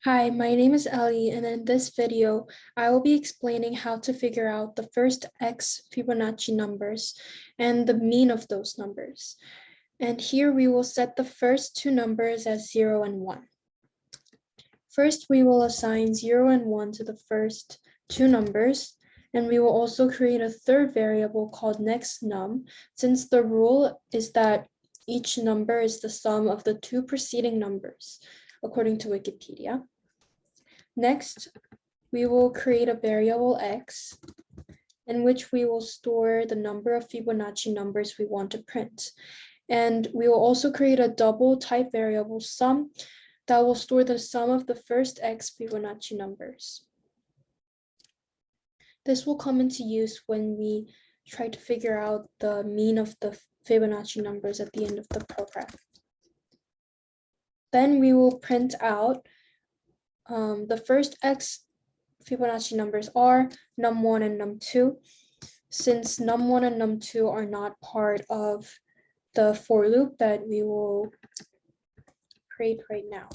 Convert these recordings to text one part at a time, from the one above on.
Hi, my name is Ellie, and in this video, I will be explaining how to figure out the first X Fibonacci numbers and the mean of those numbers. And here we will set the first two numbers as 0 and 1. First, we will assign 0 and 1 to the first two numbers, and we will also create a third variable called nextNum, since the rule is that each number is the sum of the two preceding numbers, according to Wikipedia. Next, we will create a variable x in which we will store the number of Fibonacci numbers we want to print. And we will also create a double type variable sum that will store the sum of the first x Fibonacci numbers. This will come into use when we try to figure out the mean of the Fibonacci numbers at the end of the program. Then we will print out the first x Fibonacci numbers are num1 and num2. Since num1 and num2 are not part of the for loop that we will create right now.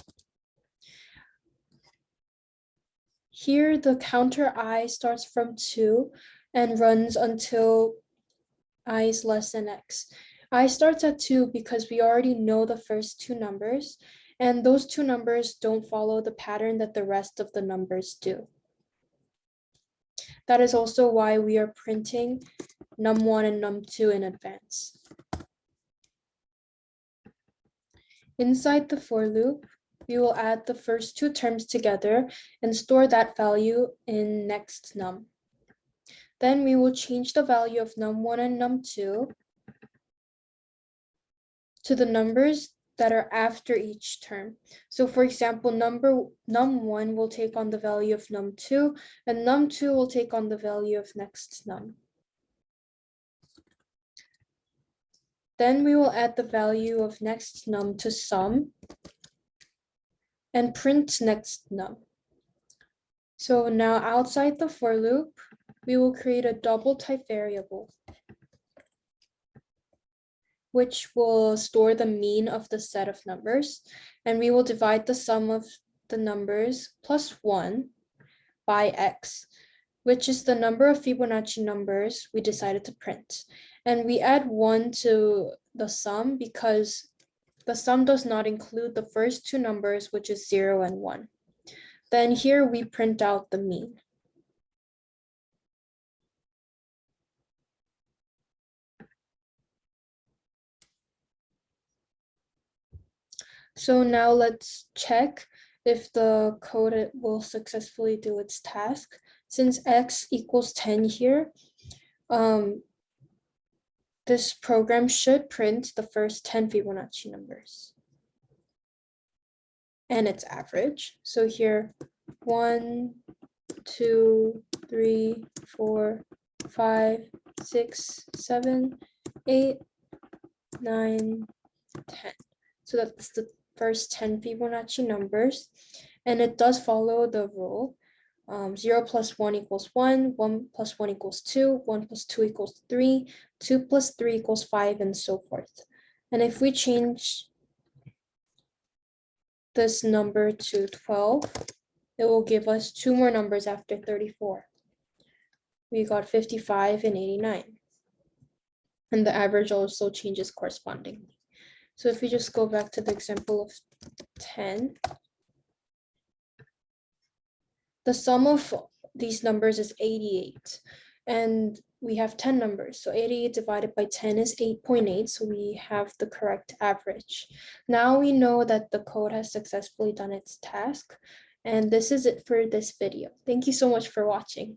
Here, the counter I starts from 2 and runs until I is less than x. I starts at 2 because we already know the first two numbers, and those two numbers don't follow the pattern that the rest of the numbers do. That is also why we are printing num1 and num2 in advance. Inside the for loop, we will add the first two terms together and store that value in nextNum. Then we will change the value of num1 and num2 to the numbers that are after each term. So for example, num1 will take on the value of num2, and num2 will take on the value of nextNum. Then we will add the value of nextNum to sum and print nextNum. So now outside the for loop, we will create a double type variable, which will store the mean of the set of numbers, and we will divide the sum of the numbers plus 1 by x, which is the number of Fibonacci numbers we decided to print. And we add 1 to the sum because the sum does not include the first two numbers, which is 0 and 1. Then here we print out the mean. So now let's check if the code will successfully do its task. Since x equals 10 here, this program should print the first 10 Fibonacci numbers and its average. So here, 1, 2, 3, 4, 5, 6, 7, 8, 9, 10. So that's the first 10 Fibonacci numbers, and it does follow the rule. 0 plus 1 equals 1, 1 plus 1 equals 2, 1 plus 2 equals 3, 2 plus 3 equals 5, and so forth. And if we change this number to 12, it will give us two more numbers after 34. We got 55 and 89. And the average also changes correspondingly. So if we just go back to the example of 10, the sum of these numbers is 88, and we have 10 numbers. So 88 divided by 10 is 8.8, so we have the correct average. Now we know that the code has successfully done its task, and this is it for this video. Thank you so much for watching.